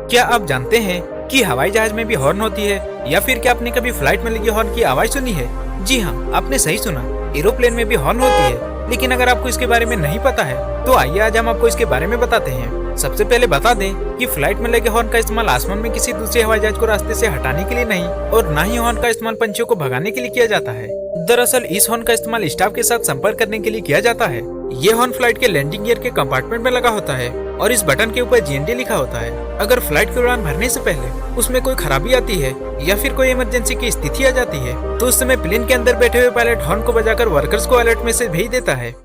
क्या आप जानते हैं कि हवाई जहाज में भी हॉर्न होती है, या फिर क्या आपने कभी फ्लाइट में लगी हॉर्न की आवाज सुनी है? जी हाँ, आपने सही सुना। एरोप्लेन में भी हॉर्न होती है। लेकिन अगर आपको इसके बारे में नहीं पता है तो आइए आज हम आपको इसके बारे में बताते हैं। सबसे पहले बता दें कि फ्लाइट में लगे हॉर्न का इस्तेमाल आसमान में किसी दूसरे हवाई जहाज को रास्ते से हटाने के लिए नहीं, और न ही हॉर्न का इस्तेमाल पंछियों को भगाने के लिए किया जाता है। दरअसल इस हॉर्न का इस्तेमाल स्टाफ के साथ संपर्क करने के लिए किया जाता है। ये हॉर्न फ्लाइट के लैंडिंग गियर के कंपार्टमेंट में लगा होता है और इस बटन के ऊपर GND लिखा होता है। अगर फ्लाइट की उड़ान भरने से पहले उसमें कोई खराबी आती है या फिर कोई इमरजेंसी की स्थिति आ जाती है तो उस समय प्लेन के अंदर बैठे हुए पायलट हॉर्न को बजाकर वर्कर्स को अलर्ट मैसेज भेज देता है।